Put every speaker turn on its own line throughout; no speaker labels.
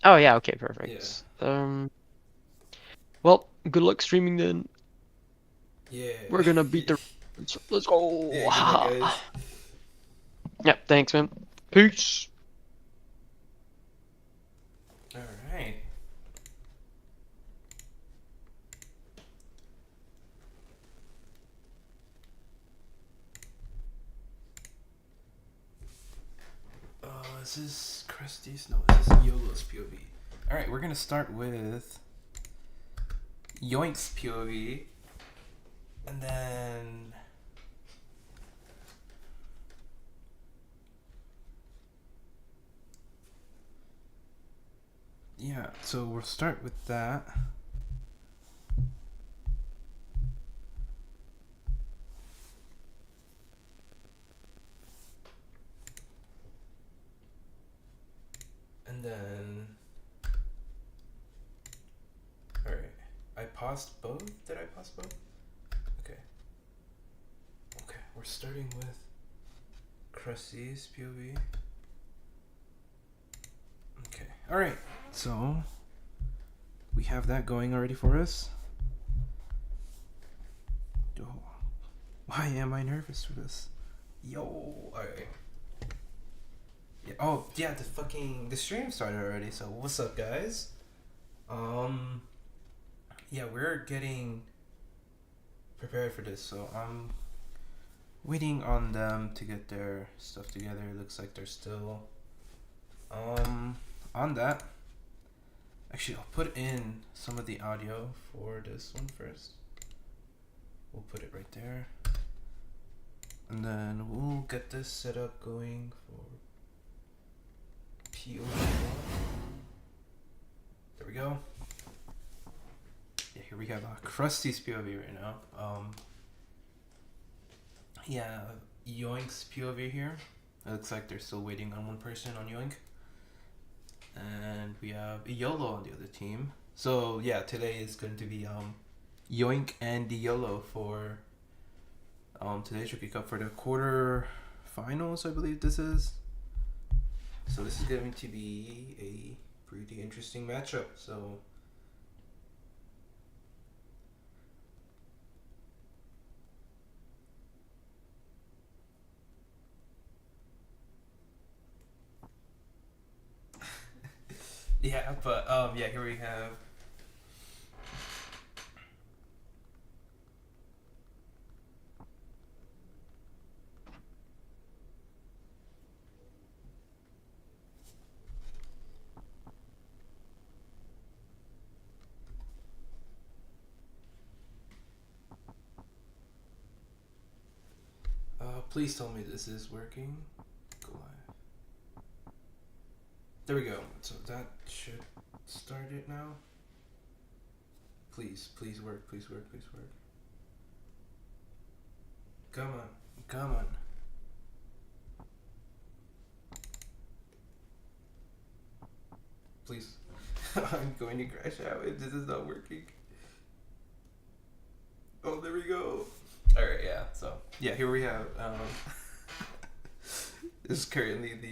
Oh yeah, okay,
Yeah.
perfect. Well, good luck streaming then.
Yeah.
We're gonna beat the let's
Yeah,
go.
good luck, guys.
Yep, thanks man. Peace.
Alright. Is this Krusty's? No, this is YOLO's POV. Alright, we're gonna start with YOINK's POV. And then... yeah, so we'll start with that. And then... alright. I paused both? Did I pause both? Okay. Okay, we're starting with Krusty's POV. Okay. Alright, so... we have that going already for us. Oh, why am I nervous for this? Yo, alright. Yeah, oh, yeah, the stream started already, so what's up, guys? Yeah, we're getting prepared for this, so I'm waiting on them to get their stuff together. It looks like they're still, on that. Actually, I'll put in some of the audio for this one first. We'll put it right there. And then we'll get this set up going for POV. There we go. Yeah, here we have Krusty's POV right now. Yeah, YOINK's POV here. It looks like they're still waiting on one person on YOINK. And we have IOLO on the other team. So yeah, today is going to be YOINK and YOLO for today's Rookie Cup for the quarter finals, I believe this is. So this is going to be a pretty interesting matchup. So yeah, but yeah, here we have. Please tell me this is working. Go live. There we go. So that should start it now. Please, please work, please work, please work. Come on, come on. Please. I'm going to crash out if this is not working. Oh, there we go. Alright, yeah, so. Yeah, here we have, this is currently the,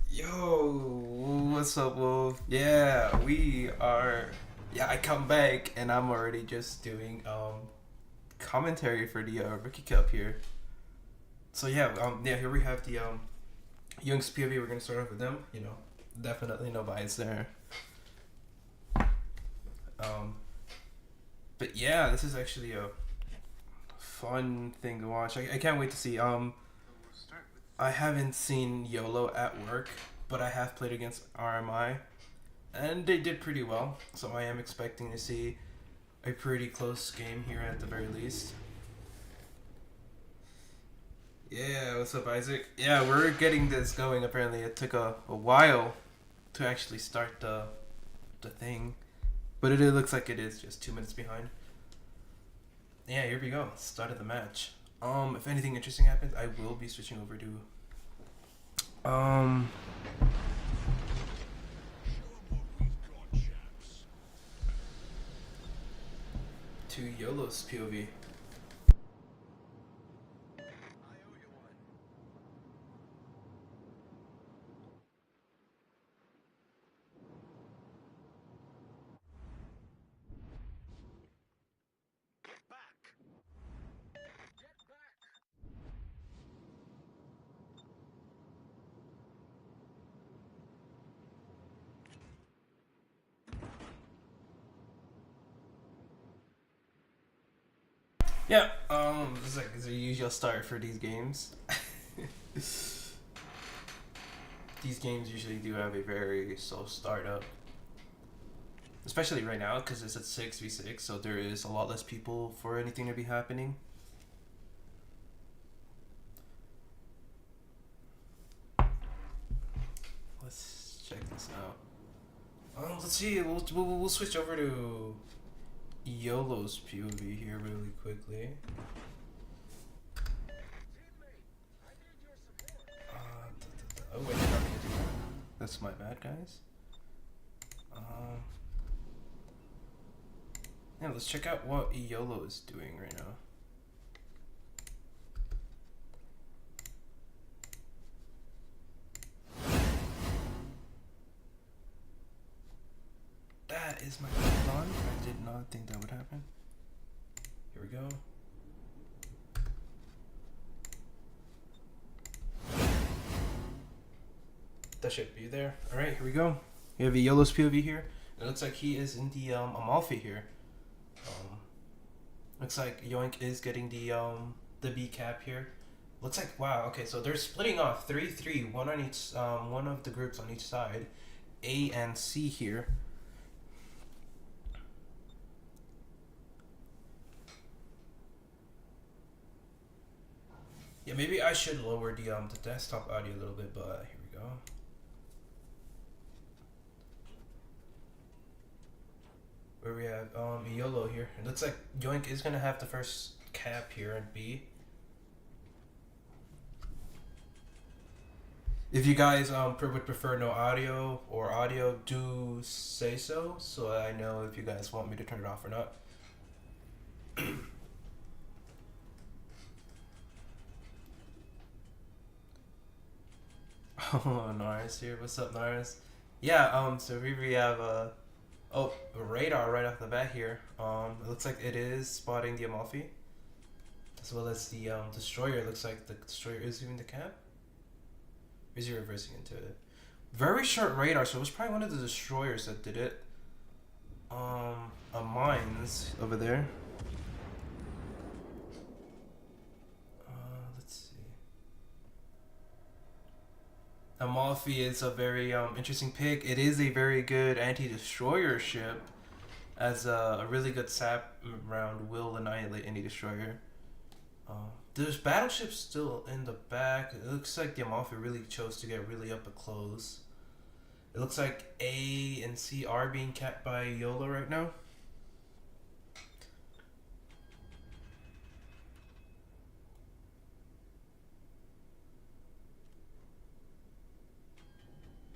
yo, what's up, Wolf? Yeah, we are. Yeah, I come back and I'm already just doing commentary for the Rookie Cup here. So yeah, here we have the Young's POV. We're gonna start off with them. You know, definitely no bias there. Um, but yeah, this is actually a fun thing to watch. I can't wait to see. I haven't seen YOLO at work, but I have played against RMI, and they did pretty well. So I am expecting to see a pretty close game here at the very least. Yeah, what's up, Isaac? Yeah, we're getting this going. Apparently, it took a while to actually start the thing, but it looks like it is just 2 minutes behind. Yeah, here we go. Start of the match. If anything interesting happens, I will be switching over to to YOLO's POV. Yeah, this is the usual start for these games. These games usually do have a very slow startup. Especially right now, because it's at 6v6, so there is a lot less people for anything to be happening. Let's check this out. Let's see, we'll switch over to YOLO's POV here really quickly. Oh wait, they're not gonna do that. That's my bad, guys. Yeah, let's check out what YOLO is doing right now. That is my gun. I did not think that would happen. Here we go. That should be there. Alright, here we go. We have a YOLO's POV here. It looks like he is in the Amalfi here. Looks like YOINK is getting the B cap here. Looks like, wow, okay, so they're splitting off 3-3, one on each one of the groups on each side. A and C here. Yeah, maybe I should lower the desktop audio a little bit, but here we go. Where we have YOLO here. It looks like YOINK is gonna have the first cap here at B. If you guys would prefer no audio or audio, do say so I know if you guys want me to turn it off or not. Oh, Naris here. What's up, Naris? Yeah, so we have a radar right off the bat here. It looks like it is spotting the Amalfi, as well as the destroyer. It looks like the destroyer is doing the cap. Or is he reversing into it? Very short radar, so it was probably one of the destroyers that did it. A mines over there. Let's see. Amalfi is a very interesting pick. It is a very good anti-destroyer ship, as a really good sap round will annihilate any destroyer. There's battleships still in the back. It looks like the Amalfi really chose to get really up close. It looks like A and C are being capped by YOLO right now.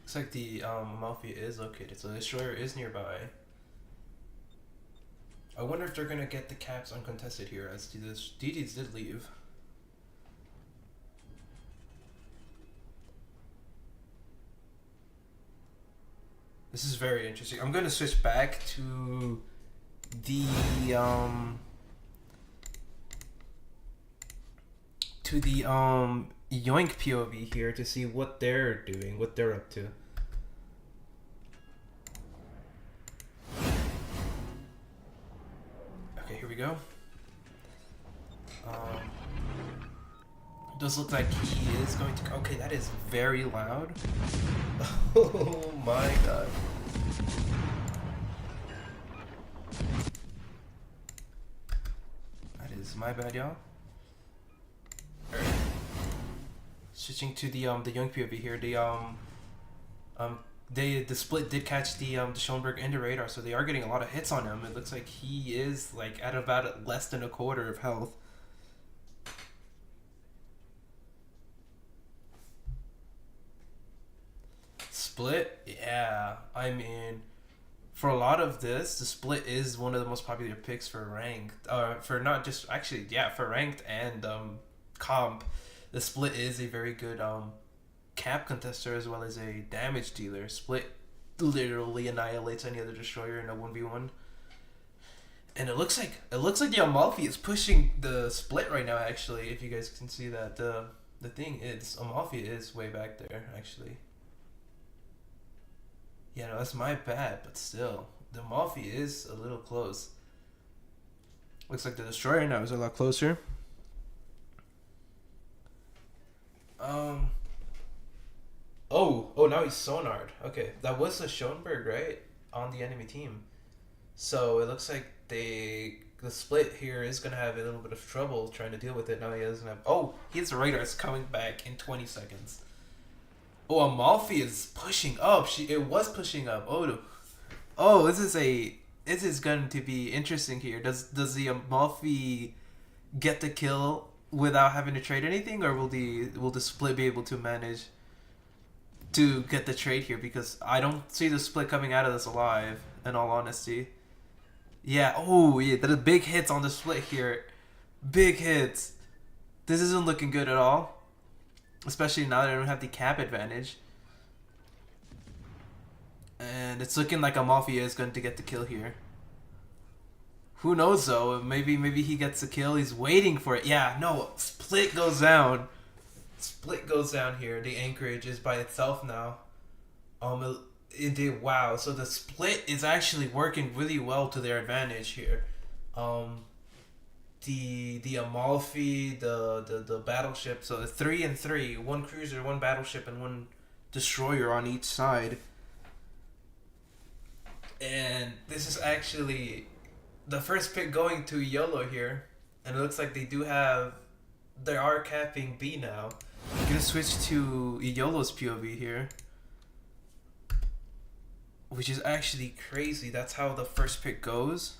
Looks like the Amalfi is located, so the destroyer is nearby. I wonder if they're gonna get the caps uncontested here, as the DDs did leave. This is very interesting. I'm gonna switch back to the YOINK POV here to see what they're doing, what they're up to. Okay, here we go. It does look like he is going to. Okay, that is very loud. Oh my god. That is my bad, y'all. Alright. Switching to the YOINK POV here. The split did catch the Schoenberg and the radar, so they are getting a lot of hits on him. It looks like he is like at about less than a quarter of health. Split, yeah. I mean, for a lot of this, the split is one of the most popular picks for ranked, for not just actually, yeah, for ranked and comp. The split is a very good cap contester as well as a damage dealer. Split literally annihilates any other destroyer in a 1v1. And it looks like the Amalfi is pushing the split right now. Actually, if you guys can see that, the thing is Amalfi is way back there actually. Yeah, no, that's my bad, but still, the Amalfi is a little close. Looks like the destroyer now is a lot closer. Oh, now he's Sonard. Okay, that was a Schoenberg, right, on the enemy team. So it looks like the split here is gonna have a little bit of trouble trying to deal with it. Now he doesn't have. Oh, his radar is coming back in 20 seconds. Oh, Amalfi is pushing up. It was pushing up. Oh, this is going to be interesting here. Does the Amalfi get the kill without having to trade anything, or will the split be able to manage to get the trade here? Because I don't see the split coming out of this alive, in all honesty. Yeah, oh yeah, the big hits on the split here. Big hits. This isn't looking good at all. Especially now that I don't have the cap advantage. And it's looking like Amalfi is going to get the kill here. Who knows though, maybe he gets the kill, he's waiting for it. Yeah, no, split goes down. Split goes down here. The anchorage is by itself now. It did. Wow. So the split is actually working really well to their advantage here. The Amalfi, the battleship. So 3 and 3, one cruiser, one battleship, and one destroyer on each side. And this is actually the first pick going to YOLO here, and it looks like they are capping B now. I'm gonna switch to YOLO's POV here, which is actually crazy. That's how the first pick goes.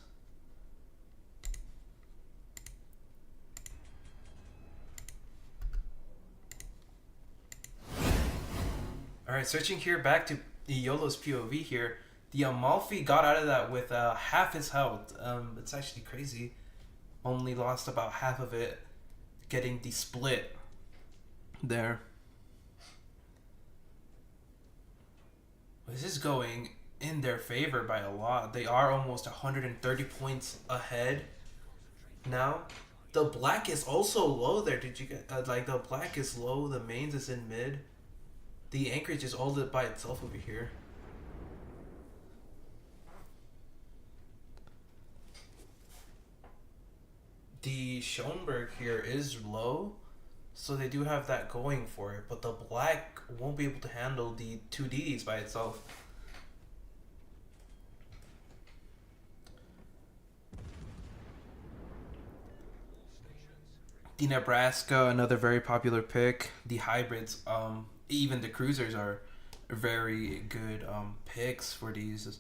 Alright, switching here back to YOLO's POV here. The Amalfi got out of that with half his health. It's actually crazy. Only lost about half of it, getting the split there. This is going in their favor by a lot. They are almost 130 points ahead now. The black is also low there. Did you get like the black is low, the mains is in mid. The anchorage is all by itself over here. The Schoenberg here is low, so they do have that going for it, but the black won't be able to handle the 2 DDs by itself. The Nebraska, another very popular pick. The hybrids, even the cruisers are very good picks for these,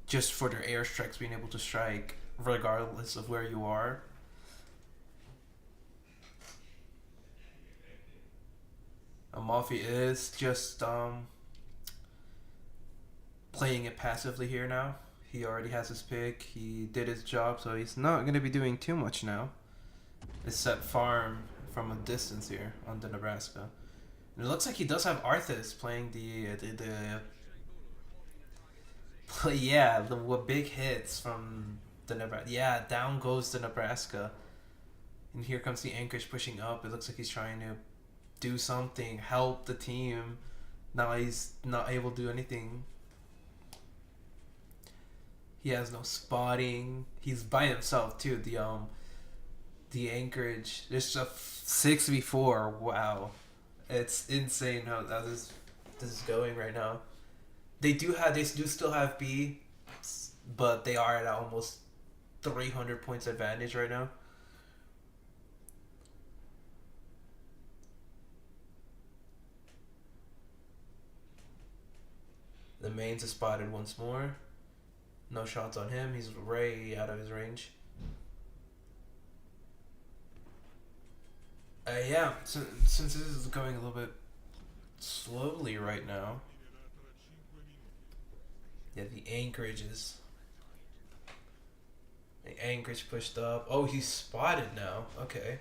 just for their airstrikes being able to strike regardless of where you are. Amalfi is just playing it passively here now. He already has his pick. He did his job, so he's not going to be doing too much now. Except farm from a distance here on the Nebraska. And it looks like he does have Arthas playing the big hits from the Nebraska. Yeah, down goes the Nebraska. And here comes the Anchorage pushing up. It looks like he's trying to do something, help the team. Now he's not able to do anything. He has no spotting. He's by himself too. The Anchorage. There's a 6v4. Wow, it's insane how this is going right now. They do still have B, but they are at almost 300 points advantage right now. The mains is spotted once more. No shots on him. He's way out of his range. Yeah, so, since this is going a little bit slowly right now. Yeah, the Anchorage is The anchorage pushed up. Oh, he's spotted now. Okay.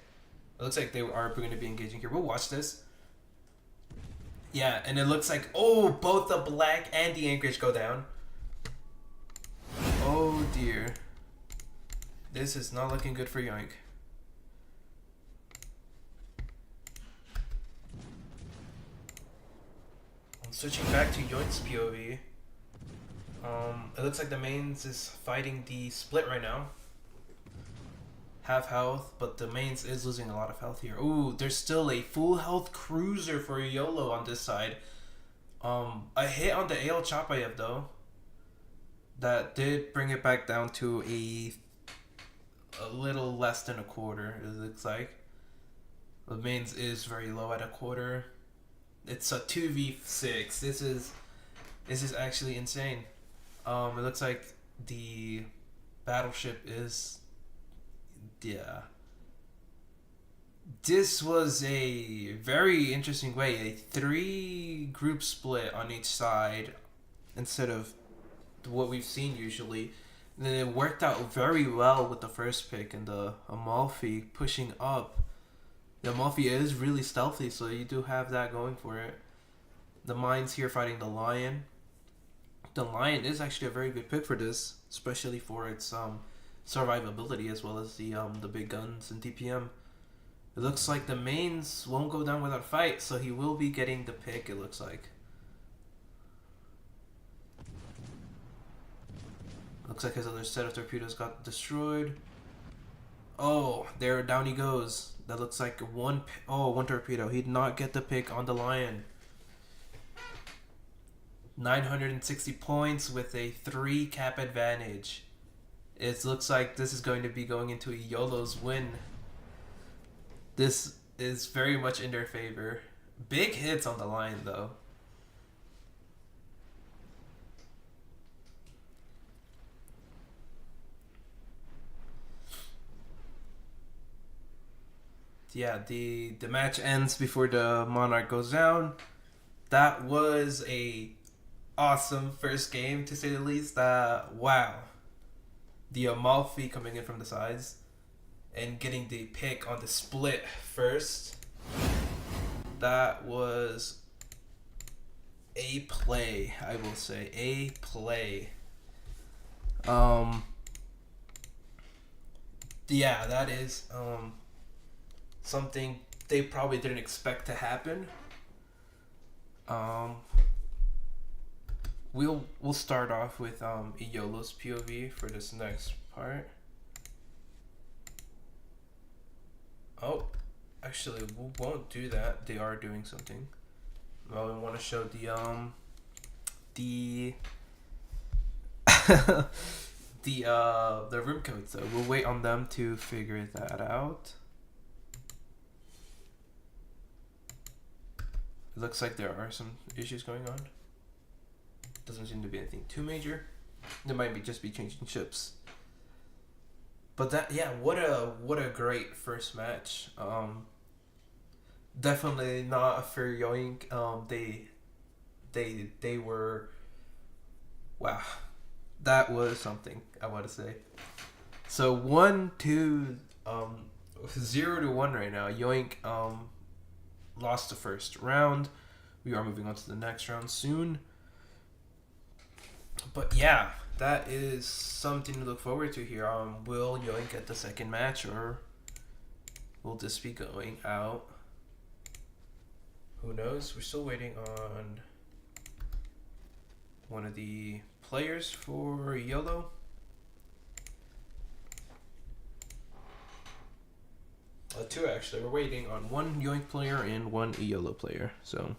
It looks like they are going to be engaging here. We'll watch this. Yeah, and it looks like, oh, both the black and the anchorage go down. Oh, dear. This is not looking good for YOINK. Switching back to YOINK's POV. It looks like the mains is fighting the split right now. Half health, but the mains is losing a lot of health here. Ooh, there's still a full health cruiser for YOLO on this side. A hit on the AL Chapayev though. That did bring it back down to a little less than a quarter, it looks like. The mains is very low at a quarter. It's a 2v6. This is actually insane. It looks like the battleship is, yeah. This was a very interesting way, a 3-group split on each side instead of what we've seen usually. And then it worked out very well with the first pick and the Amalfi pushing up. The Amalfi is really stealthy, so you do have that going for it. The Mines here fighting the Lion. The Lion is actually a very good pick for this, especially for its survivability as well as the big guns and DPM. It looks like the mains won't go down without a fight, so he will be getting the pick, it looks like. Looks like his other set of torpedoes got destroyed. Oh, there, down he goes. That looks like one torpedo. He did not get the pick on the Lion. 960 points with a 3 cap advantage. It looks like this is going to be going into YOLO's win. This is very much in their favor. Big hits on the Lion though. Yeah, the match ends before the Monarch goes down. That was a awesome first game, to say the least. Wow. The Amalfi coming in from the sides and getting the pick on the split first. That was a play, I will say. A play. Yeah, that is something they probably didn't expect to happen. We'll start off with YOLO's POV for this next part. Oh, actually, we won't do that. They are doing something. Well, we want to show the the room codes. So we'll wait on them to figure that out. It looks like there are some issues going on. Doesn't seem to be anything too major. There might be just be changing ships. But that, yeah, what a great first match. Definitely not for YOINK. They were, wow, that was something, I want to say. So 0-1 right now. YOINK lost the first round. We are moving on to the next round soon. But yeah, that is something to look forward to here. Will YOINK get the second match, or will this be going out? Who knows? We're still waiting on one of the players for YOLO. Two actually. We're waiting on one YOINK player and one YOLO player. So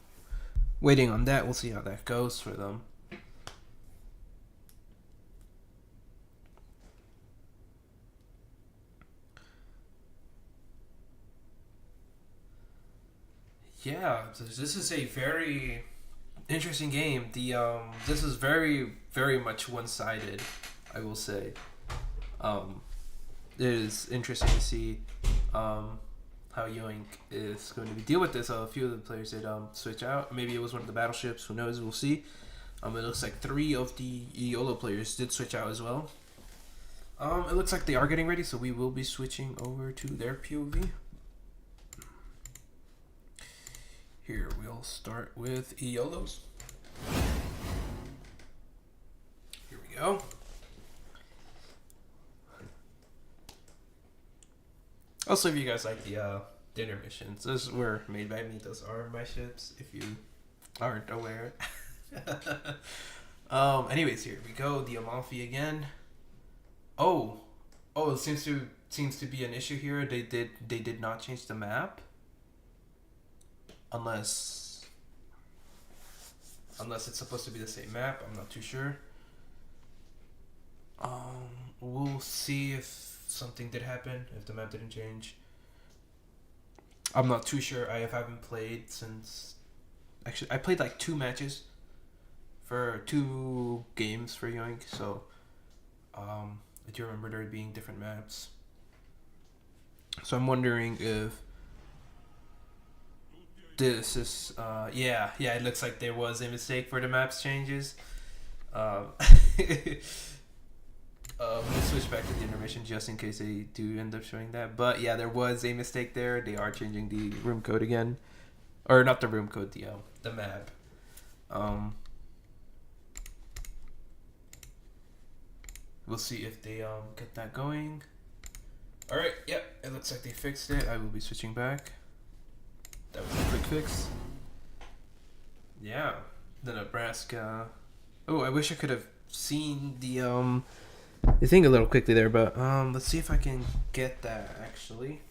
waiting on that. We'll see how that goes for them. Yeah, this is a very interesting game. This is very, very much one-sided, I will say. It is interesting to see how YOINK is going to deal with this. A few of the players did switch out. Maybe it was one of the battleships. Who knows? We'll see. It looks like 3 of the YOLO players did switch out as well. It looks like they are getting ready, so we will be switching over to their POV. Here, we'll start with IOLOs. Here we go. Also, if you guys like the dinner missions, those were made by me. Those are my ships, if you aren't aware. Anyways, here we go. The Amalfi again. Oh, it seems to be an issue here. They did not change the map, unless it's supposed to be the same map. I'm not too sure. We'll see if something did happen, if the map didn't change. I'm not too sure. I haven't played since. Actually, I played like 2 matches for 2 games for YOINK, so I do remember there being different maps. So I'm wondering if this is yeah, it looks like there was a mistake for the maps changes. We'll switch back to the intermission just in case they do end up showing that. But yeah, there was a mistake there. They are changing the room code again, or not the room code, the map. We'll see if they get that going. All right, yep, it looks like they fixed it. I will be switching back. That was a quick fix. Yeah, the Nebraska. Oh, I wish I could have seen the thing a little quickly there, but let's see if I can get that actually.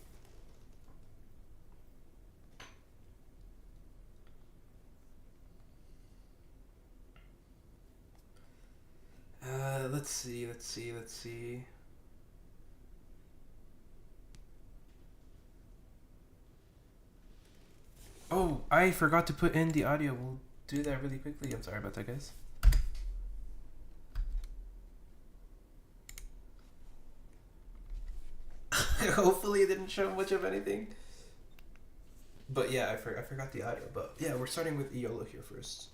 Let's see. Oh, I forgot to put in the audio. We'll do that really quickly. I'm sorry about that, guys. Hopefully it didn't show much of anything. But yeah, I forgot the audio. But yeah, we're starting with IOLO here first.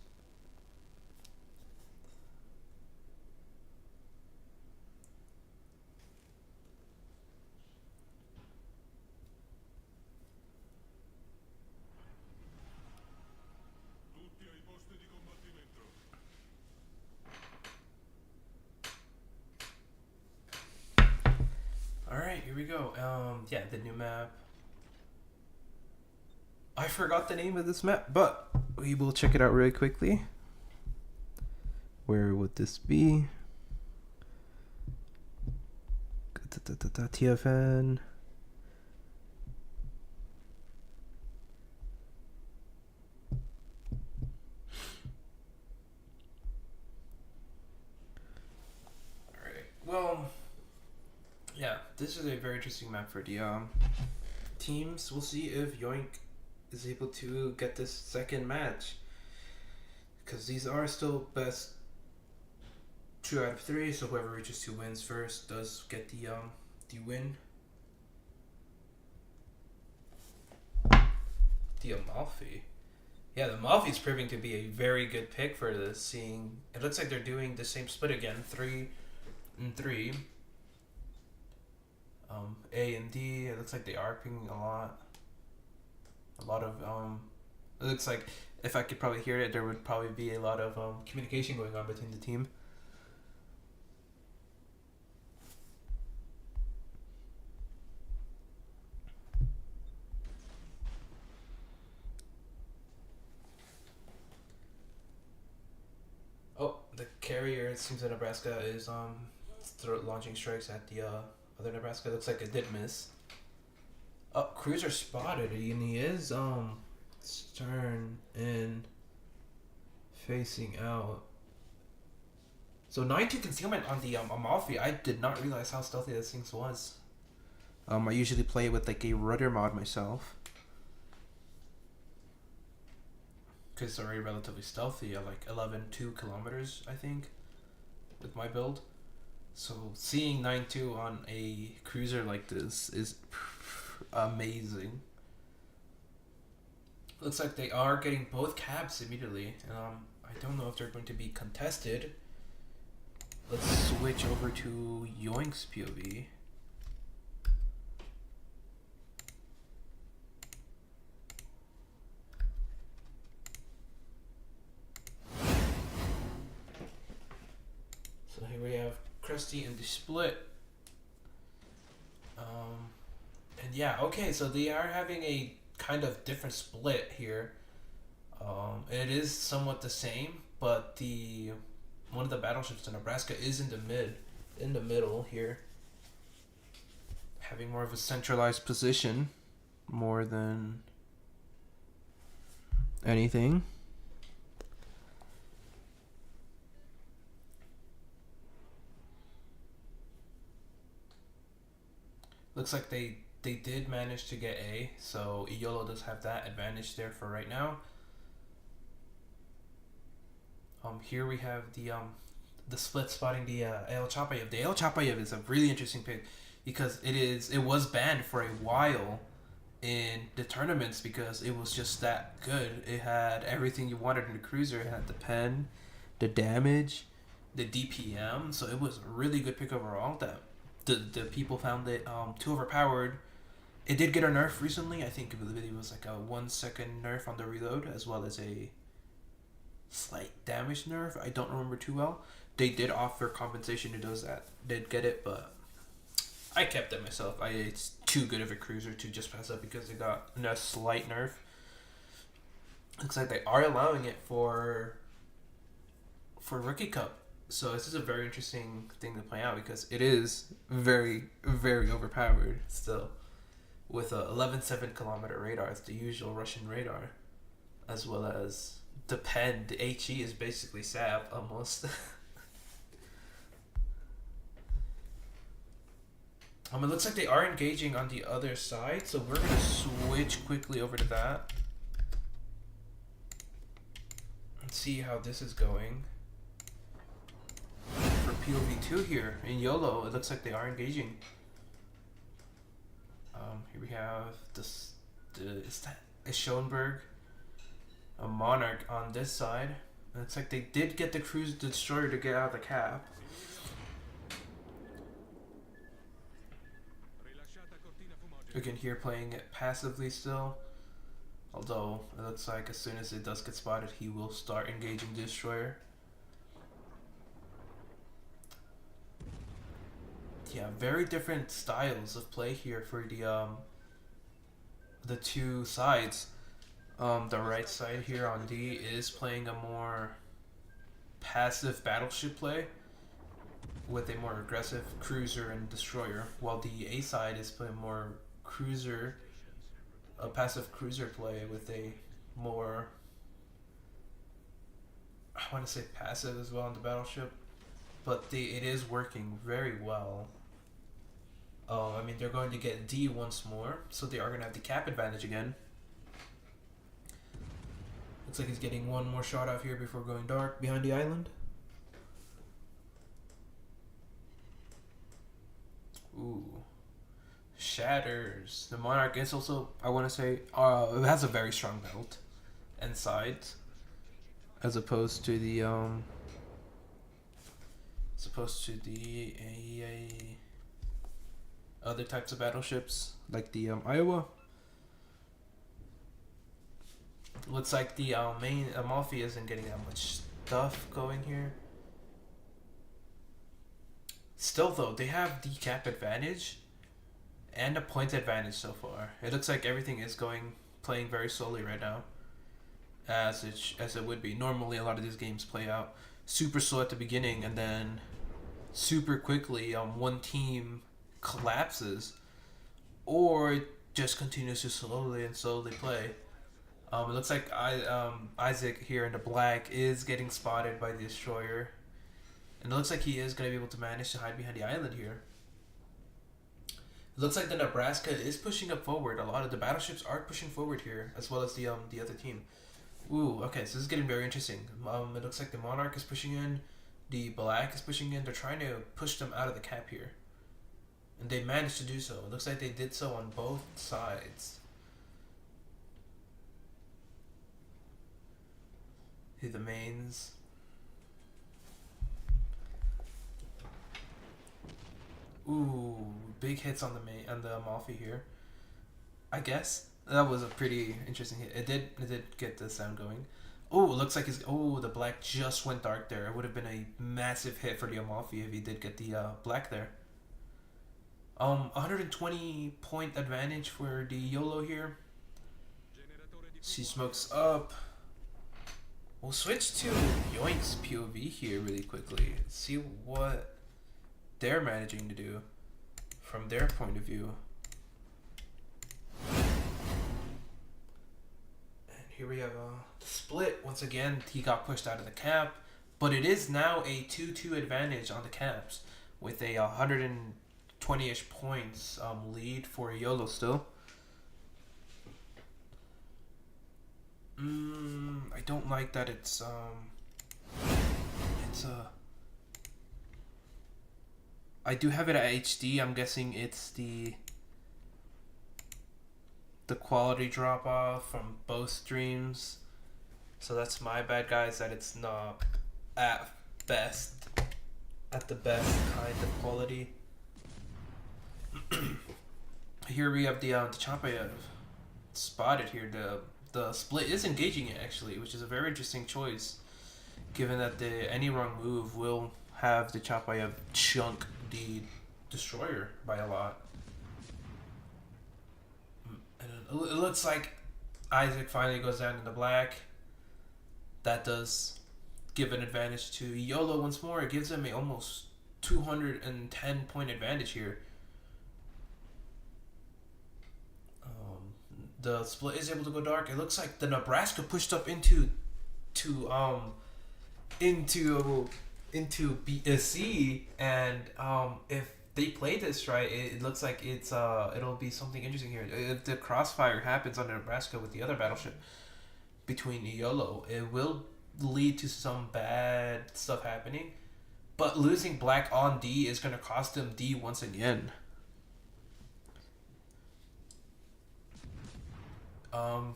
Alright, here we go. Yeah, the new map. I forgot the name of this map, but we will check it out really quickly. Where would this be? TFN. Alright, well, yeah, this is a very interesting map for the teams. We'll see if YOINK is able to get this second match, because these are still best 2 out of 3, so whoever reaches 2 wins first does get the win. The Amalfi. Yeah, the Amalfi is proving to be a very good pick for this, seeing it looks like they're doing the same split again, 3 and 3. A and D, it looks like they are picking a lot of it looks like, if I could probably hear it, there would probably be a lot of communication going on between the team. Oh, the carrier, it seems that Nebraska is launching strikes at the other Nebraska. Looks like it did miss. Oh, cruiser spotted, and he is stern and facing out. So 9-2 concealment on the Amalfi. I did not realize how stealthy this thing was. I usually play with like a rudder mod myself, because it's already relatively stealthy. I like 11.2 kilometers, I think, with my build. So seeing 9-2 on a cruiser like this is amazing. Looks like they are getting both cabs immediately. I don't know if they're going to be contested. Let's switch over to Yoink's POV. So here we have Krusty and the Split. And yeah, okay, so they are having a kind of different split here. It is somewhat the same, but the one of the battleships to Nebraska is in the middle here, having more of a centralized position, more than anything. Looks like they did manage to get A, so IOLO does have that advantage there for right now. Here we have the split spotting the El Chapayev. The El Chapayev is a really interesting pick because it was banned for a while in the tournaments because it was just that good. It had everything you wanted in the cruiser. It had the pen, the damage, the DPM, so it was a really good pick overall. That the people found it too overpowered. It did get a nerf recently. I think it was like a 1 second nerf on the reload, as well as a slight damage nerf. I don't remember too well. They did offer compensation to those that did get it, but I kept it myself. It's too good of a cruiser to just pass up because it got a slight nerf. Looks like they are allowing it for Rookie Cup. So this is a very interesting thing to play out because it is very, very overpowered still. With a 11.7 kilometer radar, it's the usual Russian radar, as well as the pen. The HE is basically SAP almost. It looks like they are engaging on the other side, so we're gonna switch quickly over to that and see how this is going. For POV2 here in YOLO, it looks like they are engaging. Here we have this. Is that a Schoenberg? A Monarch on this side. It looks like they did get the cruise destroyer to get out of the cap. Again, here playing it passively still. Although it looks like as soon as it does get spotted, he will start engaging the destroyer. Yeah, very different styles of play here for the two sides. The right side here on D is playing a more passive battleship play with a more aggressive cruiser and destroyer, while the A side is playing more a passive cruiser play with a more, I want to say passive as well on the battleship, but it is working very well. I mean, they're going to get D once more, so they are going to have the cap advantage again. Looks like he's getting one more shot off here before going dark behind the island. Ooh. Shatters. The Monarch is also, I want to say, it has a very strong belt and sides, as opposed to the other types of battleships like the Iowa. Looks like the main Amalfi isn't getting that much stuff going here. Still though, they have the cap advantage and a point advantage so far. It looks like everything is playing very slowly right now, as it would be. Normally, a lot of these games play out super slow at the beginning, and then super quickly, one team collapses, or it just continues to slowly play. It looks like Isaac here in the black is getting spotted by the destroyer, and it looks like he is going to be able to manage to hide behind the island here. It looks like the Nebraska is pushing up forward. A lot of the battleships are pushing forward here, as well as the other team. Ooh, okay, so this is getting very interesting. It looks like the Monarch is pushing in, the Black is pushing in. They're trying to push them out of the cap here, and they managed to do so. It looks like they did so on both sides. Here the mains. Ooh, big hits on the Amalfi here. I guess that was a pretty interesting hit. It did get the sound going. Oh, it looks like the black just went dark there. It would have been a massive hit for the Amalfi if he did get the black there. 120 point advantage for the YOLO here. She smokes up. We'll switch to Yoink's POV here really quickly. See what they're managing to do from their point of view. And here we have the split. Once again, he got pushed out of the cap, but it is now a 2-2 advantage on the caps with a 120-ish points lead for YOLO still. I don't like that it's I do have it at HD. I'm guessing it's the quality drop off from both streams. So that's my bad, guys, that it's not at the best kind of quality. Here we have the Champayev spotted here. The split is engaging it actually, which is a very interesting choice, given that any wrong move will have the Chapayev chunk the destroyer by a lot. And it looks like Isaac finally goes down in the black. That does give an advantage to YOLO once more. It gives him a almost 210 point advantage here. The split is able to go dark. It looks like the Nebraska pushed up into BSC, and if they play this right, it looks like it'll be something interesting here. If the crossfire happens on Nebraska with the other battleship between YOLO, it will lead to some bad stuff happening. But losing black on D is going to cost him D once again.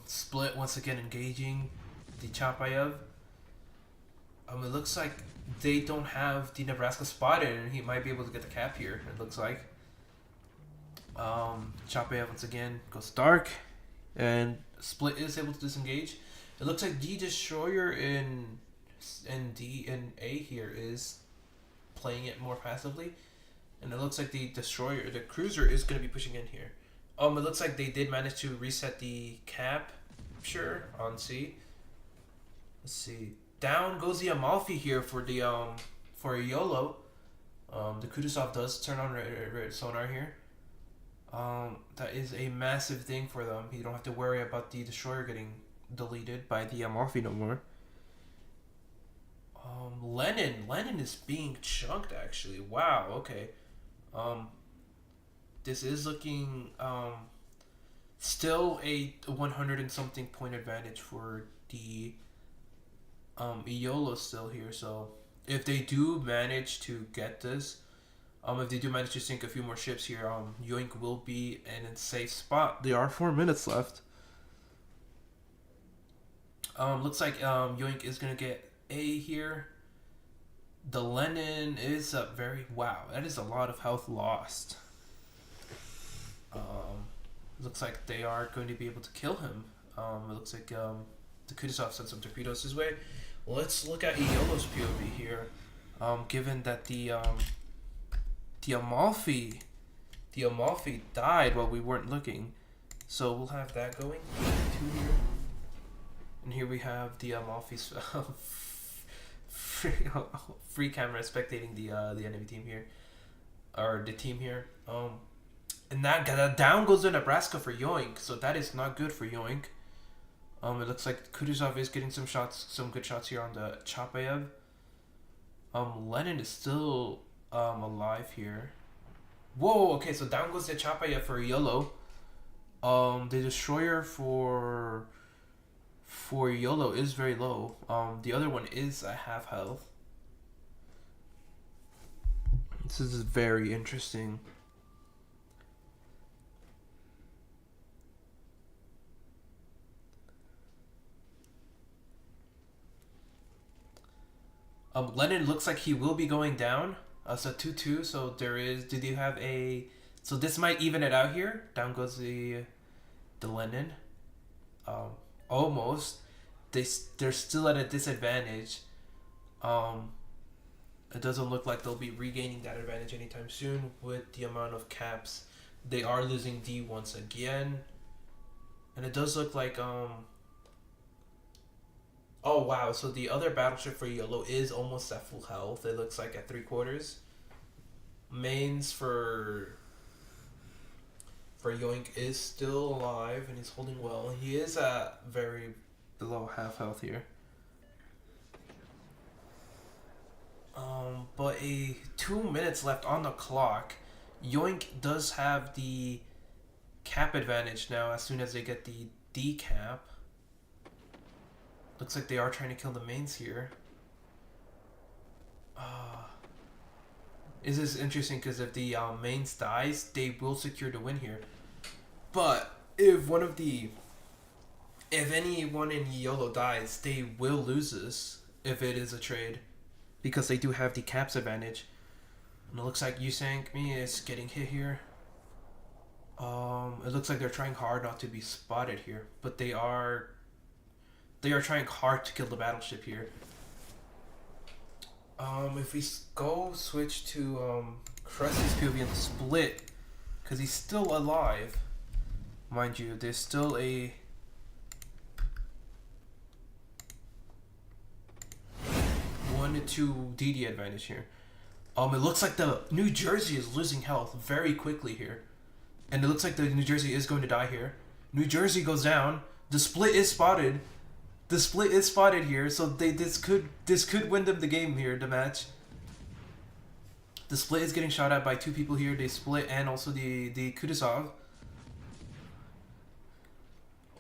Split once again engaging the Chapayev. It looks like they don't have the Nebraska spotted, and he might be able to get the cap here, it looks like. Chapayev once again goes dark, and Split is able to disengage. It looks like the Destroyer in A here is playing it more passively, and it looks like the Cruiser is going to be pushing in here. It looks like they did manage to reset the capture on C. Let's see. Down goes the Amalfi here for the for YOLO. The Kutuzov does turn on red sonar here. That is a massive thing for them. You don't have to worry about the destroyer getting deleted by the Amalfi no more. Lenin is being chunked actually. Wow. Okay. This is looking still a 100 and something point advantage for the YOLO still here. So if they do manage to get this, if they do manage to sink a few more ships here, YOINK will be in a safe spot. There are 4 minutes left. Looks like YOINK is gonna get A here. The Lenin is a wow. That is a lot of health lost. Looks like they are going to be able to kill him. It looks like the Kutuzov sent some torpedoes his way. Let's look at YOLO's POV here. Given that the Amalfi died while we weren't looking, so we'll have that going. Here. And here we have the Amalfi's free camera spectating the enemy team here, or the team here. And that down goes to Nebraska for YOINK, so that is not good for YOINK. It looks like Kutuzov is getting some good shots here on the Chapayev. Lenin is still alive here. Whoa, okay, so down goes the Chapayev for YOLO. The destroyer for YOLO is very low. The other one is a half health. This is very interesting. Lenin looks like he will be going down. So 2-2. So there is. Did you have a? So this might even it out here. Down goes the Lennon. Um, almost. They're still at a disadvantage. Um, it doesn't look like they'll be regaining that advantage anytime soon with the amount of caps. They are losing D once again, and it does look like Oh wow! So the other battleship for YOLO is almost at full health. It looks like at 3/4. Mains for Yoink is still alive and he's holding well. He is at very below half health here. But a 2 minutes left on the clock. Yoink does have the cap advantage now as soon as they get the D cap. Looks like they are trying to kill the mains here. This is interesting because if the mains dies, they will secure the win here. But if anyone in YOLO dies, they will lose this if it is a trade, because they do have the caps advantage. And it looks like YOINK is getting hit here. It looks like they're trying hard not to be spotted here, but they are trying hard to kill the battleship here. If we go switch to Krusty's POV in the split, because he's still alive, mind you, there's still a 1-2 DD advantage here. It looks like the New Jersey is losing health very quickly here, and it looks like the New Jersey is going to die here. New Jersey goes down. The split is spotted. The split is spotted here, so this could win them the game here, the match. The split is getting shot at by two people here. They split and also the Kudasov.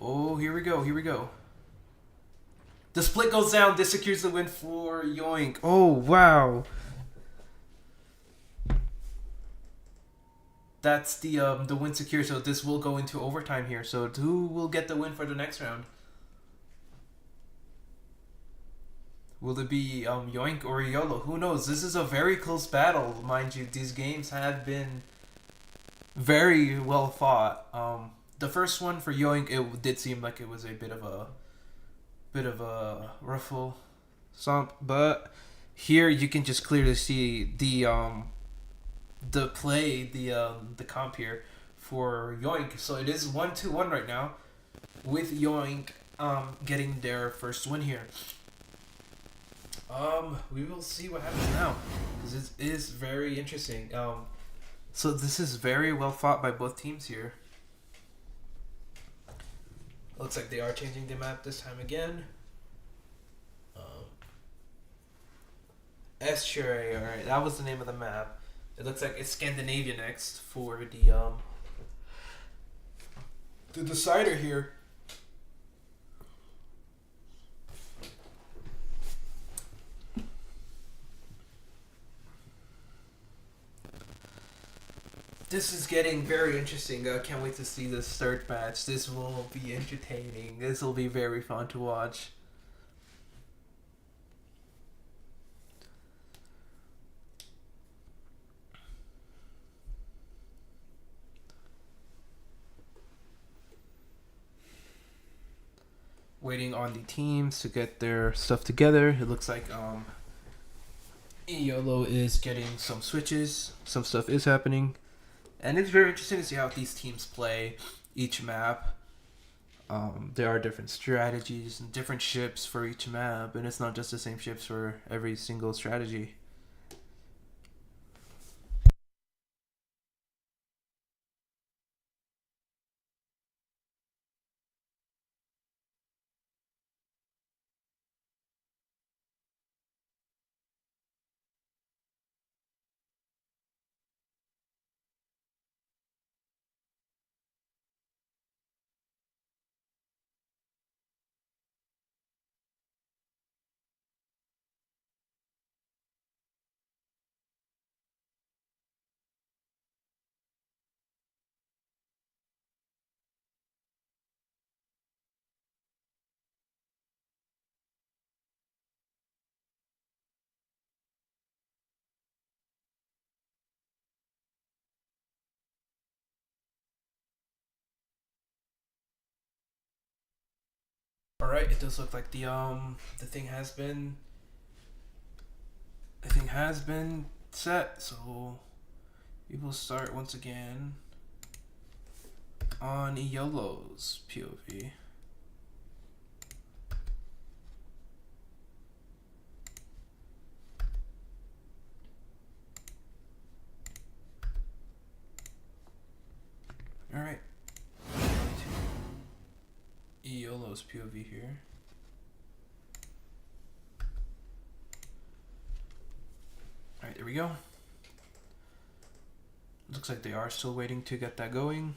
Oh, here we go. The split goes down. This secures the win for YOINK. Oh, wow. That's the win secure, so this will go into overtime here. So who will get the win for the next round? Will it be YOINK or YOLO? Who knows? This is a very close battle, mind you. These games have been very well fought. The first one for YOINK, it did seem like it was a bit of a ruffle, stomp, but here you can just clearly see the comp here for YOINK. So it is 1-1 right now, with YOINK getting their first win here. We will see what happens now, because it is very interesting. So this is very well fought by both teams here. Looks like they are changing the map this time again. Estuary, alright, that was the name of the map. It looks like it's Scandinavia next for the decider here. This is getting very interesting. I can't wait to see this third match. This will be entertaining. This will be very fun to watch. Waiting on the teams to get their stuff together. It looks like YOLO is getting some switches. Some stuff is happening. And it's very interesting to see how these teams play each map. There are different strategies and different ships for each map, and it's not just the same ships for every single strategy. Alright, it does look like the thing has been set, so we will start once again on YOLO's POV. Alright. YOLO's POV here. Alright, there we go. Looks like they are still waiting to get that going.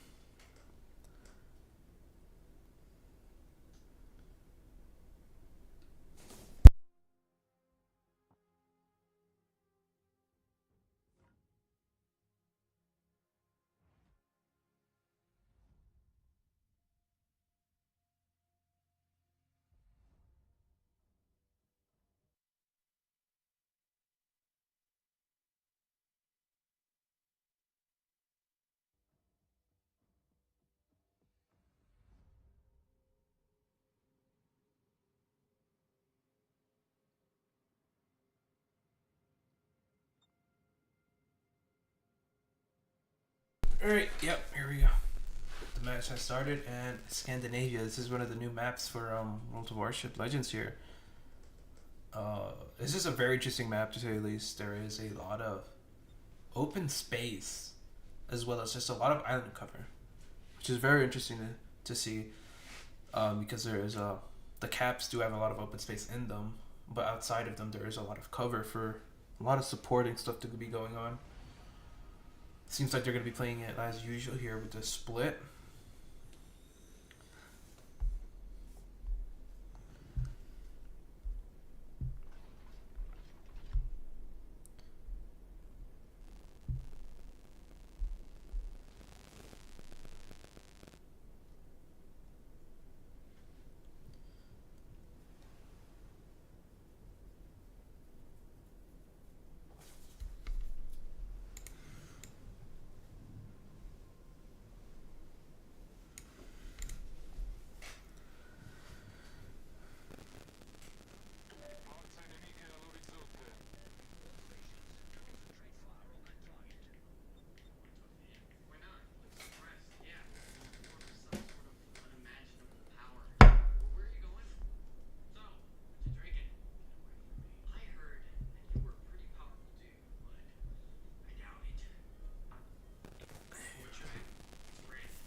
Alright, yep, here we go. The match has started, and Scandinavia. This is one of the new maps for World of Warship Legends here. This is a very interesting map, to say the least. There is a lot of open space, as well as just a lot of island cover, which is very interesting to see, because there is the caps do have a lot of open space in them, but outside of them there is a lot of cover for a lot of supporting stuff to be going on. Seems like they're going to be playing it as usual here with the split.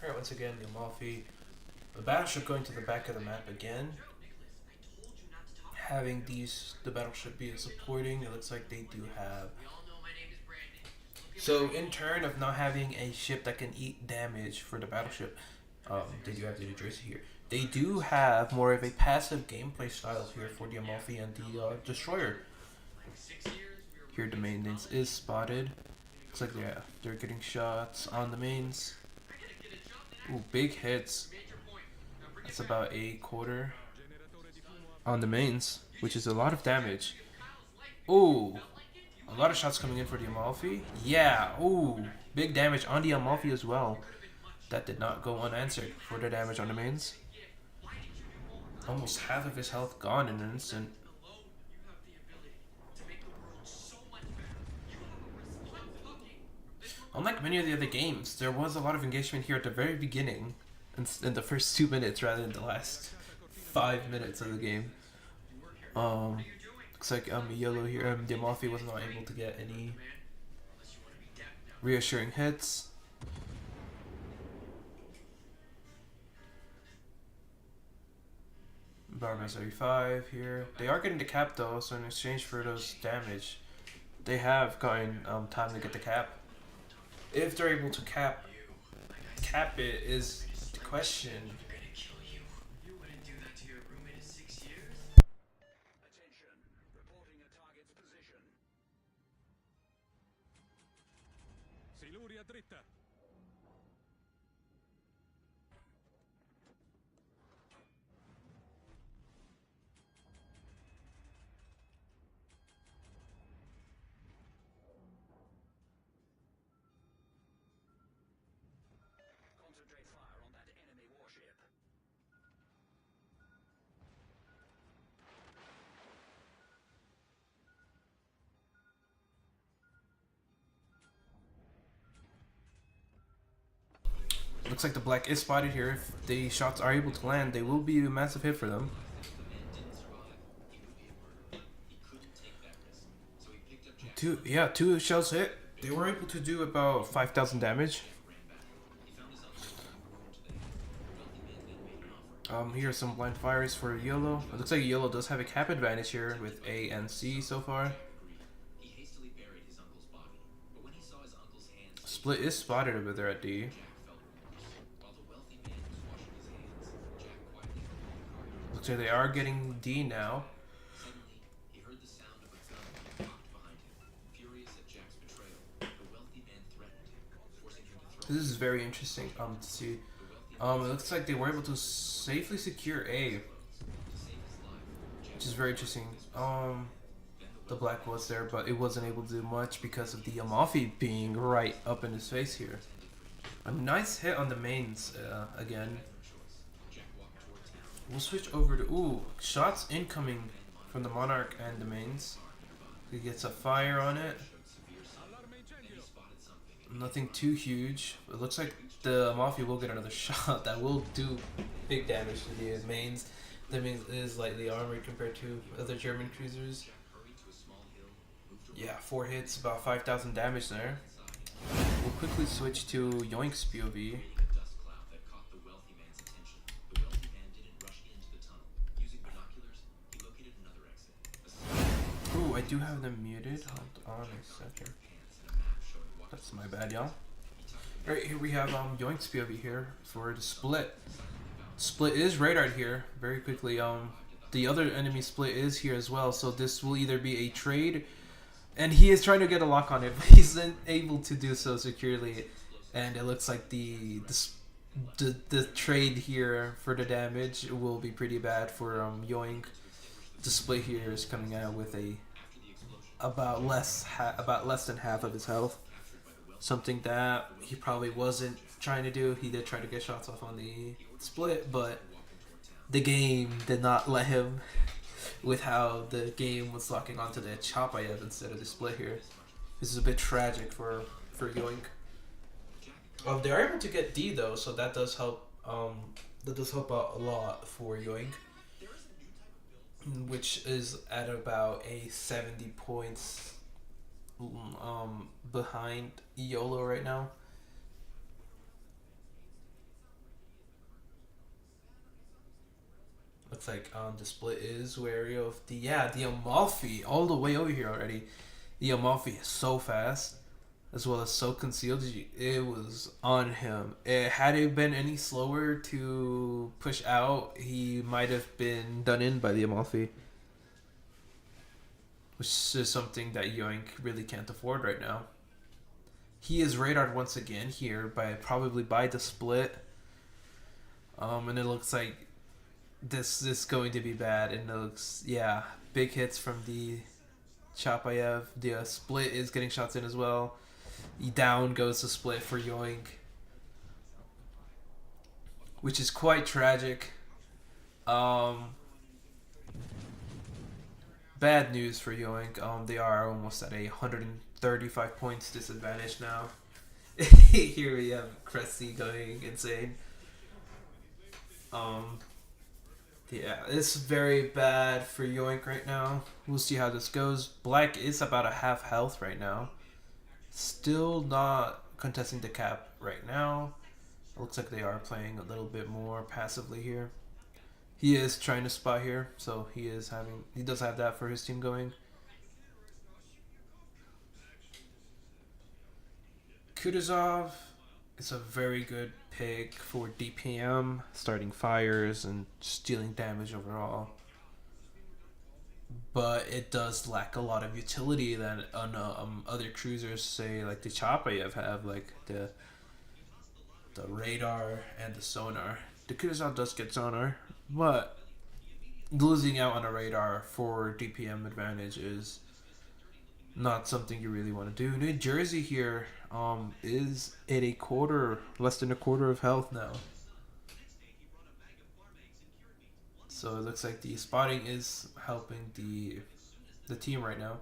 Alright, once again, the Amalfi. The battleship going to the back of the map again. Having the battleship be a supporting, it looks like they do have. So in turn of not having a ship that can eat damage for the battleship, they do have the New Jersey here. They do have more of a passive gameplay style here for the Amalfi and the Destroyer. Here the maintenance is spotted. Looks like they're getting shots on the mains. Ooh, big hits. That's about a quarter on the mains, which is a lot of damage. Ooh, a lot of shots coming in for the Amalfi. Yeah, ooh, big damage on the Amalfi as well. That did not go unanswered for the damage on the mains. Almost half of his health gone in an instant. Unlike many of the other games, there was a lot of engagement here at the very beginning, in the first 2 minutes rather than the last 5 minutes of the game. Looks like YOLO here, the Amalfi was not able to get any reassuring hits. Barman 35 here. They are getting the cap though, so in exchange for those damage, they have gotten time to get the cap. If they're able to cap it is the question. Looks like the black is spotted here. If the shots are able to land, they will be a massive hit for them. Two shells hit. They were able to do about 5,000 damage. Here are some blind fires for YOLO. It looks like YOLO does have a cap advantage here with A and C so far. Split is spotted over there at D. Looks like they are getting D now. This is very interesting to see. It looks like they were able to safely secure A, which is very interesting. The black was there, but it wasn't able to do much because of the Amalfi being right up in his face here. A nice hit on the mains again. We'll switch over to shots incoming from the Monarch and the mains. He gets a fire on it. Nothing too huge. It looks like the Amalfi will get another shot that will do big damage to the mains. The mains is lightly armored compared to other German cruisers. Yeah, 4 hits, about 5,000 damage there. We'll quickly switch to YOINK's POV. Ooh, I do have them muted. Hold on a second. That's my bad, y'all. Alright, here we have YOINK's POV here for the split. Split is radar here very quickly. The other enemy split is here as well, so this will either be a trade, and he is trying to get a lock on it, but he's able to do so securely. And it looks like the trade here for the damage will be pretty bad for YOINK. The split here is coming out with about less than half of his health. Something that he probably wasn't trying to do. He did try to get shots off on the split, but the game did not let him with how the game was locking onto the Chapayev instead of the split here. This is a bit tragic for YOINK. They are able to get D though, so that does help. That does help out a lot for YOINK, which is at about a 70 points behind YOLO right now. Looks like the split is wary of the Amalfi all the way over here already. The Amalfi is so fast, as well as so concealed. It was on him. Had it been any slower to push out, he might have been done in by the Amalfi, which is something that YOINK really can't afford right now. He is radared once again here probably by the split. And it looks like this is going to be bad. And it looks, big hits from the Chapayev. The split is getting shots in as well. Down goes the split for YOINK, which is quite tragic. Bad news for YOINK. They are almost at 135 points disadvantage now. Here we have Cressy going insane. It's very bad for YOINK right now. We'll see how this goes. Black is about a half health right now. Still not contesting the cap right now. It looks like they are playing a little bit more passively here. He is trying to spot here, so he does have that for his team going. Kutuzov is a very good pick for DPM, starting fires and stealing damage overall. But it does lack a lot of utility that other cruisers, say like the Chapayev have, like the radar and the sonar. The Kutuzov does get sonar, but losing out on a radar for DPM advantage is not something you really want to do. New Jersey here is at less than a quarter of health now. So it looks like the spotting is helping the team right now.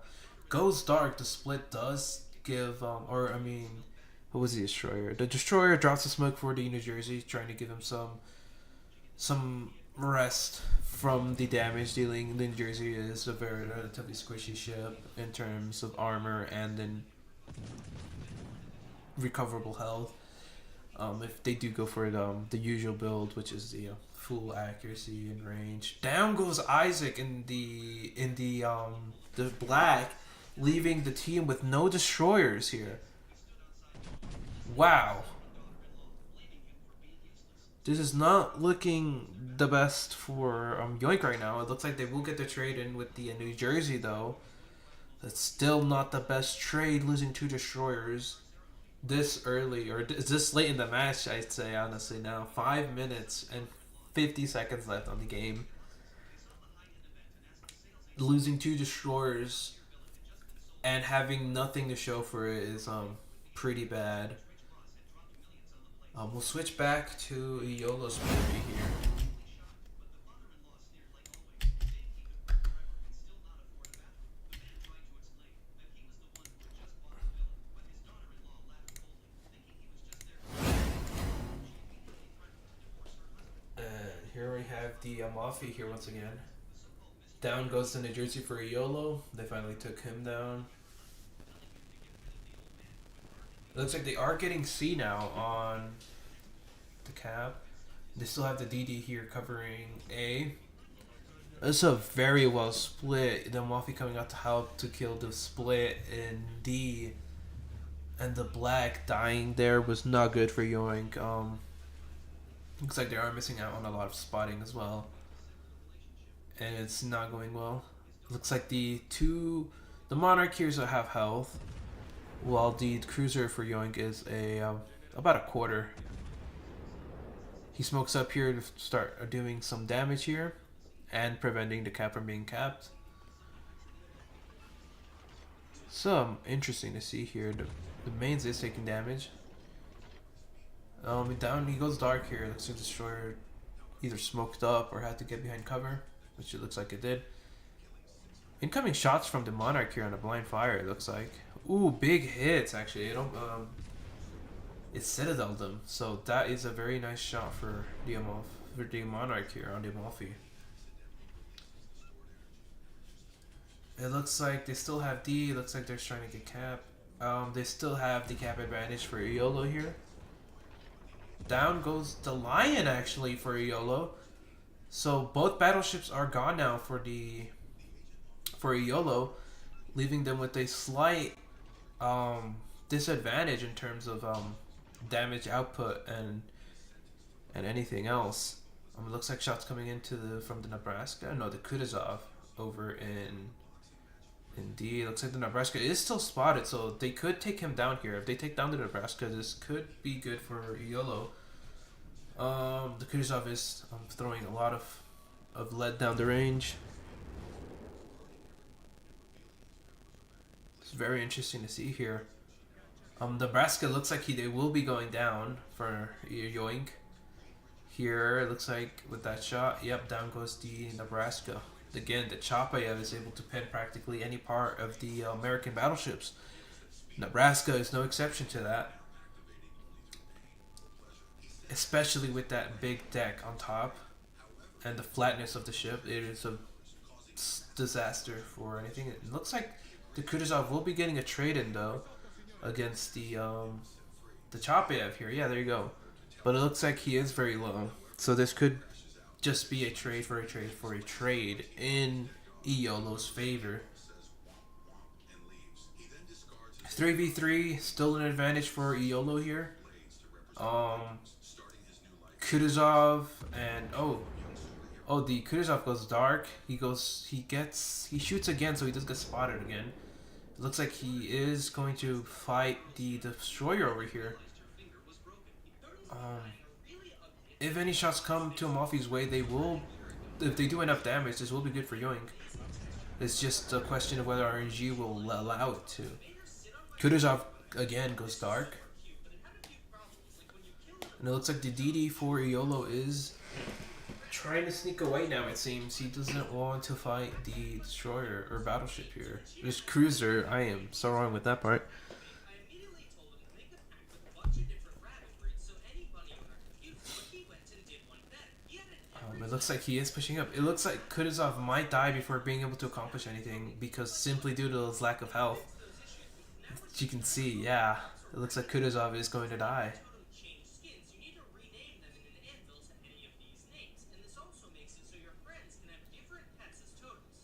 Goes dark. The split does give What was the destroyer? The destroyer drops the smoke for the New Jersey, trying to give him some rest from the damage dealing. The New Jersey is a very relatively squishy ship in terms of armor and then recoverable health. If they do go for the usual build, which is the full accuracy and range. Down goes Isaac in the black, leaving the team with no destroyers here. Wow. This is not looking the best for YOINK right now. It looks like they will get the trade in with the New Jersey though. That's still not the best trade, losing 2 destroyers this early, or this late in the match, I'd say, honestly. Now 5 minutes and 50 seconds left on the game. Losing 2 destroyers and having nothing to show for it is pretty bad. We'll switch back to YOLO's movie here. Here we have the Mafia here once again. Down goes to New Jersey for YOLO. They finally took him down. It looks like they are getting C now on the cap. They still have the DD here covering A. It's a very well split. The Mafia coming out to help to kill the split in D. And the black dying there was not good for YOINK. Looks like they are missing out on a lot of spotting as well. And it's not going well. Looks like the Monarch here have health, while the cruiser for YOINK is about a quarter. He smokes up here to start doing some damage here and preventing the cap from being capped. Some interesting to see here. The mains is taking damage. Down he goes dark here. Looks like the destroyer either smoked up or had to get behind cover, which it looks like it did. Incoming shots from the Monarch here on a blind fire, it looks like. Ooh, big hits actually. It citadeled them, so that is a very nice shot for the Monarch here on the Amalfi. It looks like they still have D. It looks like they're trying to get cap. They still have the cap advantage for YOLO here. Down goes the Lion actually for YOLO. So both battleships are gone now for YOLO, leaving them with a slight disadvantage in terms of damage output and anything else. It looks like shots coming into from the Nebraska. No, the Kutuzov over in D. It looks like the Nebraska is still spotted, so they could take him down here. If they take down the Nebraska, this could be good for YOLO. The Kutuzov is throwing a lot of lead down the range. It's very interesting to see here. Nebraska looks like they will be going down for YOINK. Here, it looks like with that shot, yep, down goes the Nebraska. Again, the Chapayev is able to pin practically any part of the American battleships. Nebraska is no exception to that. Especially with that big deck on top and the flatness of the ship, it is a disaster for anything. It looks like the Kutuzov will be getting a trade in though against the Chapayev here. Yeah, there you go. But it looks like he is very low, so this could just be a trade for a trade for a trade in YOLO's favor. 3v3, still an advantage for YOLO here. Kutuzov and the Kutuzov goes dark. He shoots again, so he does get spotted again. It looks like he is going to fight the destroyer over here. If any shots come to Amalfi's way, they will. If they do enough damage, this will be good for YOINK. It's just a question of whether RNG will allow it to. Kutuzov again goes dark. And it looks like the DD for YOLO is trying to sneak away now, it seems. He doesn't want to fight the destroyer or battleship here. This cruiser, I am so wrong with that part. It looks like he is pushing up. It looks like Kutuzov might die before being able to accomplish anything because simply due to his lack of health. As you can see, yeah, it looks like Kutuzov is going to die.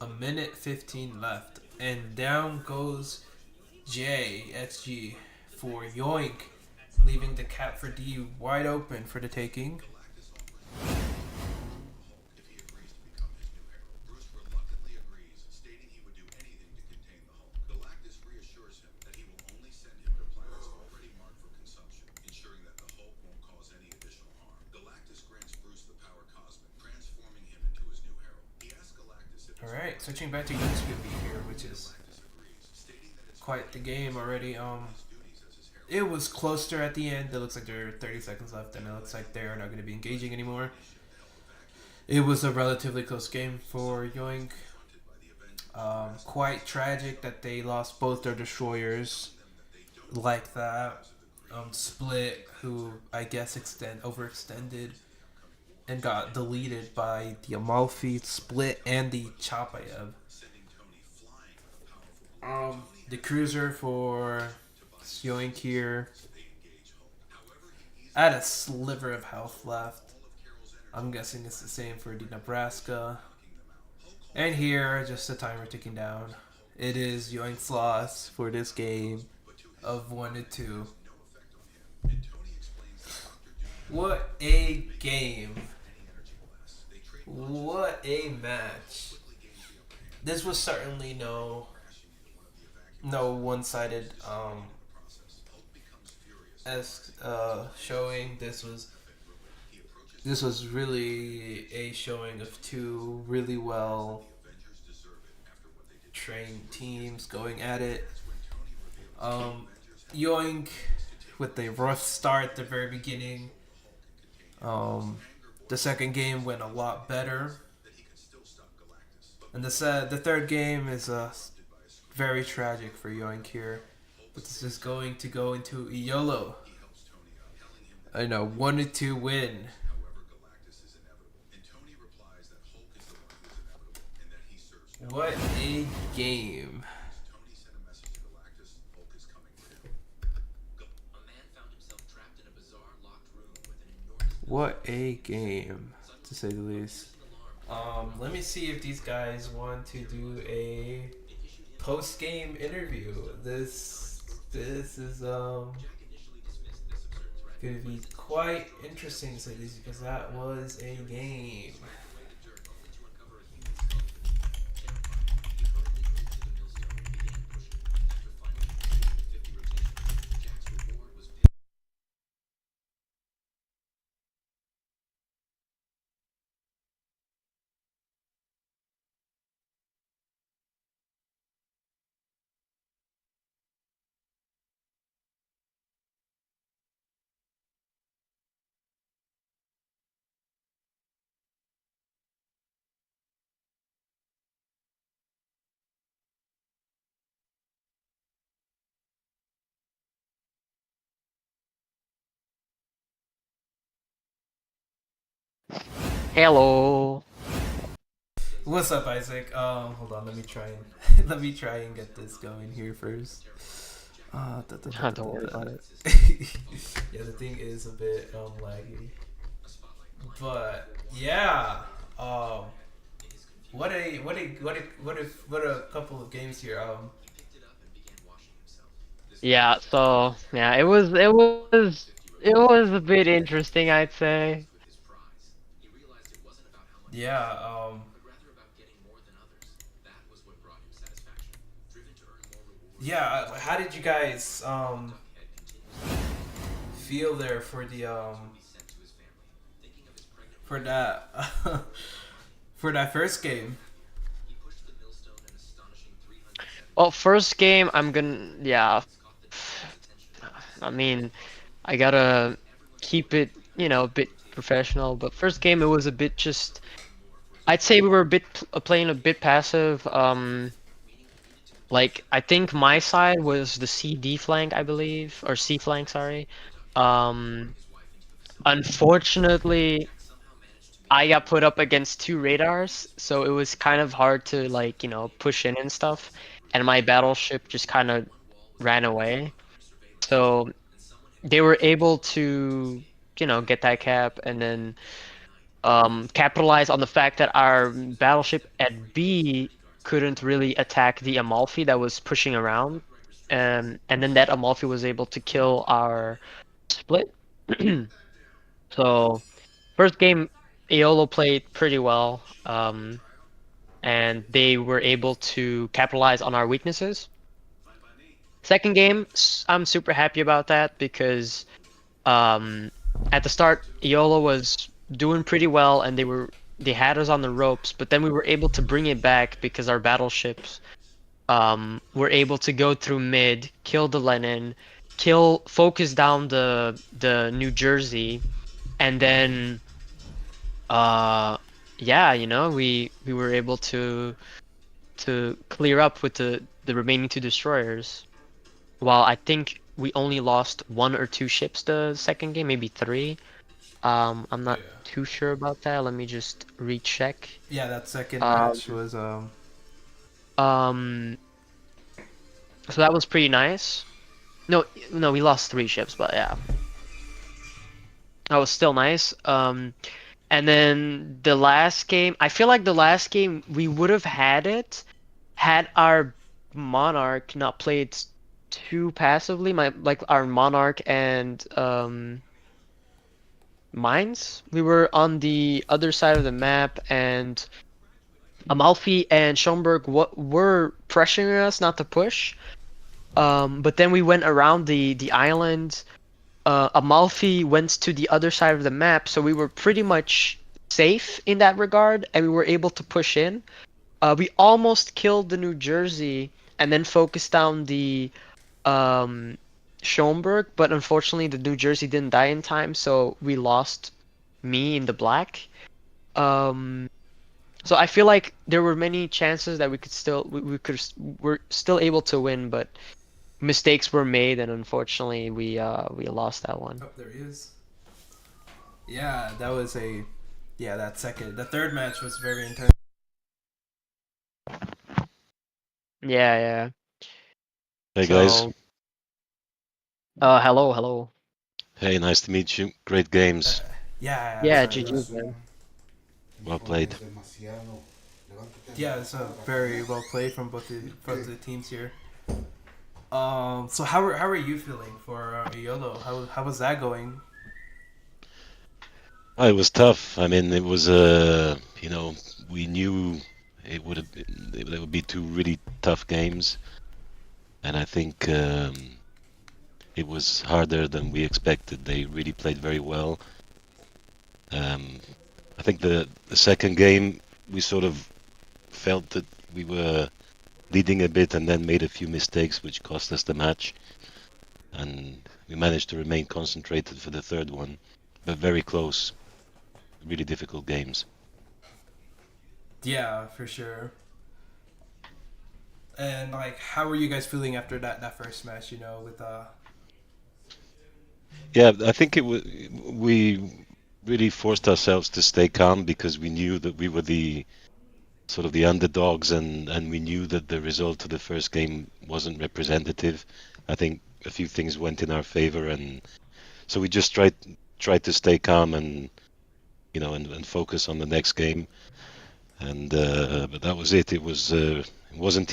A minute 15 left, and down goes JXG for Yoink, leaving the cap for D wide open for the taking. Alright, switching back to Yoink's POV here, which is quite the game already. It was closer at the end. It looks like there are 30 seconds left, and it looks like they're not going to be engaging anymore. It was a relatively close game for Yoink. Quite tragic that they lost both their destroyers like that. Split, who I guess overextended and got deleted by the Amalfi, Split, and the Chapayev. The cruiser for Yoink here. I had a sliver of health left. I'm guessing it's the same for the Nebraska. And here, just the timer ticking down. It is Yoink's loss for this game of 1-2. What a game. What a match. This was certainly no one-sided as showing. This was really a showing of two really well trained teams going at it. Yoink with a rough start at the very beginning. The second game went a lot better, and the third game is very tragic for Yoink here. But this is going to go into IOLO. I know, 1-2 win. What a game. What a game, to say the least. Let me see if these guys want to do a post-game interview. This is gonna be quite interesting to say this because that was a game.
Hello.
What's up, Isaac? Hold on. Let me try and get this going here first.
Don't worry about it.
Yeah, the thing is a bit laggy, but yeah. What a couple of games here.
Yeah. So yeah, it was a bit interesting, I'd say.
Yeah. Yeah. How did you guys feel there for the for that for that first game?
Well, first game, yeah. I mean, I gotta keep it, a bit professional. But first game, it was a bit just. I'd say we were playing a bit passive. Like I think my side was the CD flank, I believe, or C flank, sorry. Um, Unfortunately, I got put up against two radars, so it was kind of hard to like, push in and stuff. And my battleship just kind of ran away. So they were able to, get that cap and then capitalize on the fact that our battleship at B couldn't really attack the Amalfi that was pushing around. And then that Amalfi was able to kill our split. So first game, IOLO played pretty well, and they were able to capitalize on our weaknesses. Second game, I'm super happy about that because um, at the start, IOLO was doing pretty well, and they had us on the ropes, but then we were able to bring it back because our battleships were able to go through mid, kill the Lenin, focus down the New Jersey, and then uh yeah, we were able to clear up with the remaining two destroyers. While I think we only lost one or two ships the second game, maybe three. I'm
Yeah.
not too sure about that. Let me just recheck.
Yeah, that second
Um,
match was
um, so that was pretty nice. No, no, we lost three ships, but yeah, that was still nice. And then the last game, I feel like the last game we would have had it had our Monarch not played too passively. Like our Monarch and Mines. We were on the other side of the map, and Amalfi and Schoenberg were pressuring us not to push. But then we went around the island. Amalfi went to the other side of the map, so we were pretty much safe in that regard, and we were able to push in. We almost killed the New Jersey and then focused down the um, Schoenberg, but unfortunately the New Jersey didn't die in time, so we lost me in the black. Um, so I feel like there were many chances that we're still able to win, but mistakes were made, and unfortunately we lost that one.
oh, there he is. Yeah, that was a yeah, the third match was very intense.
Yeah, yeah.
Hey guys.
So, hello, hello.
Hey, nice to meet you. Great
Uh,
games.
yeah,
Yeah,
so
GG's, man.
Well played.
yeah, it's very well played from both the teams here. So how are you feeling for YOLO? How was that going?
It was tough. I mean, it was we knew it would be two really tough games, and I think it was harder than we expected. They really played very well. Um, I think the second game we sort of felt that we were leading a bit and then made a few mistakes which cost us the match. And we managed to remain concentrated for the third one, but very close. Really difficult games.
Yeah, for sure. And like, how were you guys feeling after that first match? You know, with
Yeah, I think we really forced ourselves to stay calm because we knew that we were the sort of the underdogs, and we knew that the result of the first game wasn't representative. I think a few things went in our favor, and so we just tried to stay calm and and focus on the next game. And but that was it. It wasn't